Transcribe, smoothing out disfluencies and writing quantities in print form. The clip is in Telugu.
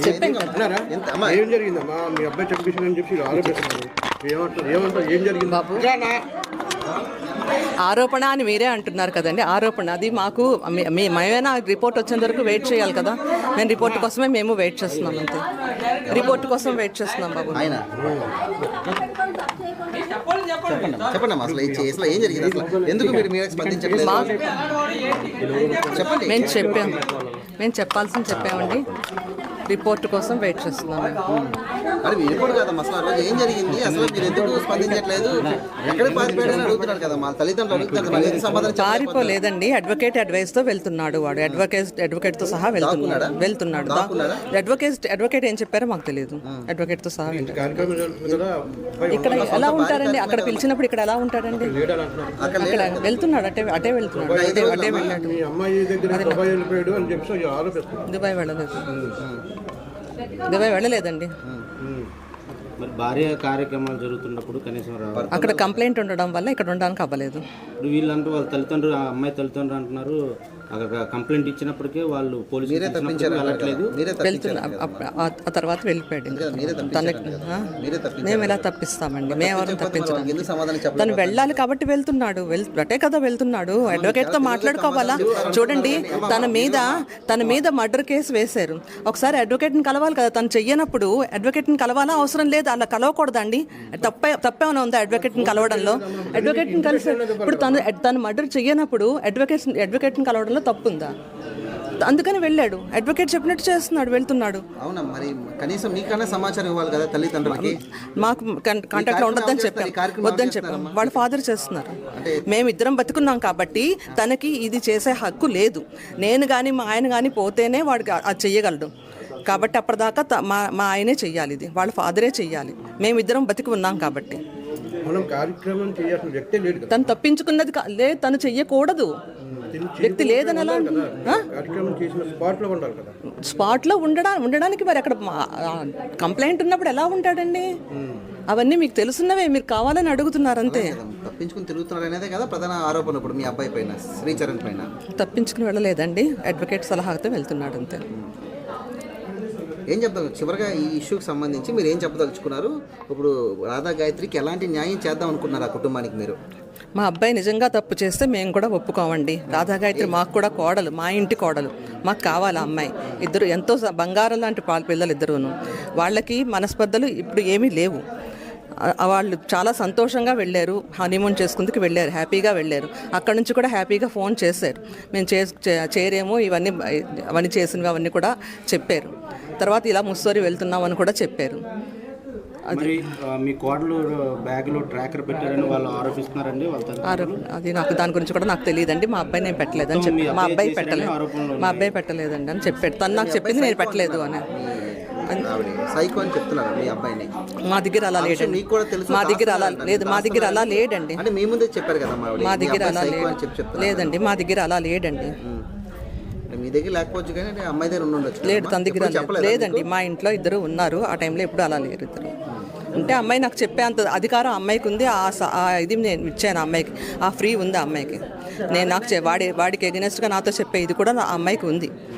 చెప్పాను కదా. ఏం జరిగిందమ్మా మీ అబ్బాయి చంపేసిందని చెప్పి ఆరోపిస్తున్నారు. ఏమంటారు ఏం జరిగింది బాబు? ఆరోపణ అని మీరే అంటున్నారు కదండి. ఆరోపణ అది మాకు మేమైనా రిపోర్ట్ వచ్చేంత వరకు వెయిట్ చేయాలి కదా. మేము రిపోర్ట్ కోసమే మేము వెయిట్ చేస్తున్నాం, అంతే. రిపోర్ట్ కోసం వెయిట్ చేస్తున్నాం బాబు. చెప్పండి అసలు ఏం జరిగింది, అసలు ఎందుకు మీరు స్పందించట్లేదు? చెప్పండి. మేము చెప్పాల్సింది చెప్పామండి. రిపోర్ట్ కోసం వెయిట్ చేస్తున్నాం. అది మీ రిపోర్ట్ కదమ్మా, అసలు ఆ రోజు ఏం జరిగింది, అసలు మీరు ఎందుకు స్పందించట్లేదు? ఎక్కడికి పారిపోయాడని అడుగుతున్నారు కదా మా తల్లిదండ్రులు, అడుగుతున్నారు సమాధానం. పారిపోలేదండి, అడ్వకేట్ అడ్వైస్తో వెళ్తున్నాడు వాడు. అడ్వకేట్తో సహా వెళ్తున్నాడు. అడ్వకేట్ ఏం చెప్పారో మాకు తెలియదు. అడ్వకేట్తో సహా ఇక్కడ ఎలా ఉంటారండి? అక్కడ పిలిచినప్పుడు ఇక్కడ ఎలా ఉంటాడండి? అక్కడ వెళ్తున్నాడు, అటే వెళ్తున్నాడు. అటే వెళ్ళాడు. దుబాయ్ వెళ్ళలేదండి. మరి భార్య కార్యక్రమాలు జరుగుతున్నప్పుడు కనీసం రావాలి. అక్కడ కంప్లైంట్ ఉండడం వల్ల ఇక్కడ ఉండడానికి అవ్వలేదు. ఇప్పుడు వీళ్ళంటూ వాళ్ళ తల్లిదండ్రులు, అమ్మాయి తల్లిదండ్రులు అంటున్నారు అక్కడ కంప్లైంట్ ఇచ్చినప్పటికే వాళ్ళు పోలీసులు వెళ్ళట్లేదు. ఆ తర్వాత వెళ్ళిపోయాడు. మేము ఎలా తప్పిస్తామండి? మేము తప్పించడం. తను వెళ్ళాలి కాబట్టి వెళ్తున్నాడు. అటే కదా వెళ్తున్నాడు. అడ్వకేట్తో మాట్లాడుకోవాలా? చూడండి, తన మీద మర్డర్ కేసు వేశారు. ఒకసారి అడ్వకేట్ని కలవాలి కదా. తను చెయ్యనప్పుడు అడ్వకేట్ని కలవాలా? అవసరం లేదు. అలా కలవకూడదండి. తప్పేమైనా ఉందా అడ్వకేట్ని కలవడంలో? అడ్వకేట్ని కలిసి ఇప్పుడు తను మర్డర్ చెయ్యనప్పుడు అడ్వకేట్ని కలవడంలో తప్పు ఉందా? అందుకని వెళ్ళాడు. అడ్వకేట్ చెప్పినట్టు చేస్తున్నాడు, వెళ్తున్నాడు. అవునా? మరి కనీసం మీకన్నా సమాచారం ఇవ్వాలి కదా తల్లిదండ్రులకి. మాకు కాంటాక్ట్లో ఉండొద్దని చెప్పాం, వద్దని చెప్పాం. వాళ్ళ ఫాదర్ చేస్తున్నారు. మేమిద్దరం బతుకున్నాం కాబట్టి తనకి ఇది చేసే హక్కు లేదు. నేను కానీ మా ఆయన కానీ పోతేనే వాడికి అది చెయ్యగలడు. కాబట్టి అప్పటిదాకా మా ఆయనే చెయ్యాలి, ఇది వాళ్ళ ఫాదరే చెయ్యాలి. మేమిద్దరం బతికి ఉన్నాం కాబట్టి. తను తప్పించుకున్నది లేదు, తను చెయ్యకూడదు. వ్యక్తి లేదని ఎలా? స్పాట్లో ఉండడానికి మరి అక్కడ కంప్లైంట్ ఉన్నప్పుడు ఎలా ఉంటాడండి? అవన్నీ మీకు తెలుసున్నవే, మీరు కావాలని అడుగుతున్నారు అంతే. తప్పించుకుని తిరుగుతున్నారు అనేదే కదా ప్రధాన ఆరోపణ ఇప్పుడు మీ అబ్బాయి పైన, శ్రీచరణ్ పైన. తప్పించుకుని వెళ్ళలేదండి, అడ్వకేట్ సలహాతో వెళ్తున్నాడు అంతే. ఏం చెప్తారు చివరిగా ఈ ఇష్యూకి సంబంధించి మీరు ఏం చెప్పదలుచుకున్నారు? ఇప్పుడు రాధా గాయత్రికి ఎలాంటి న్యాయం చేద్దాం అనుకున్నారు ఆ కుటుంబానికి మీరు? మా అబ్బాయి నిజంగా తప్పు చేస్తే మేము కూడా ఒప్పుకోమండి. రాధా గాయత్రి మాకు కూడా కోడలు, మా ఇంటి కోడలు. మాకు కావాలి అమ్మాయి. ఇద్దరు ఎంతో బంగారం లాంటి పిల్లలు ఇద్దరును. వాళ్ళకి మనస్పర్ధలు ఇప్పుడు ఏమీ లేవు. వాళ్ళు చాలా సంతోషంగా వెళ్ళారు, హనీమూన్ చేసుకుందుకు వెళ్ళారు, హ్యాపీగా వెళ్ళారు. అక్కడ నుంచి కూడా హ్యాపీగా ఫోన్ చేశారు. మేము చేరేమో అవన్నీ చేసినవి అవన్నీ కూడా చెప్పారు. తర్వాత ఇలా ముస్సోరి వెళ్తున్నామని కూడా చెప్పారు. మీ కోడలు బ్యాగ్లో ట్రాకర్ పెట్టారని వాళ్ళు ఆరోపిస్తున్నారండి. అది దాని గురించి కూడా నాకు తెలియదండి. మా అబ్బాయి నేను పెట్టలేదని చెప్పి, మా అబ్బాయి పెట్టలేదండి అని చెప్పాడు. తను నాకు చెప్పింది నేను పెట్టలేదు అని. మా దగ్గర అలా లేదండి. మా దగ్గర అలా లేదండి. మా దగ్గర అలా లేదండి. మీ దగ్గర లేకపోవచ్చు కానీ అమ్మాయి దగ్గర ఉండొచ్చు. లేదు, తన దగ్గర లేదండి. మా ఇంట్లో ఇద్దరు ఉన్నారు. ఆ టైంలో ఎప్పుడు అలా లేరు ఇద్దరు. అంటే అమ్మాయి నాకు చెప్పే అంత అధికారం అమ్మాయికి ఉంది. ఇది నేను ఇచ్చాను అమ్మాయికి. ఆ ఫ్రీ ఉంది అమ్మాయికి. నేను వాడికి ఎగనెస్ట్గా నాతో చెప్పే ఇది కూడా ఆ అమ్మాయికి ఉంది.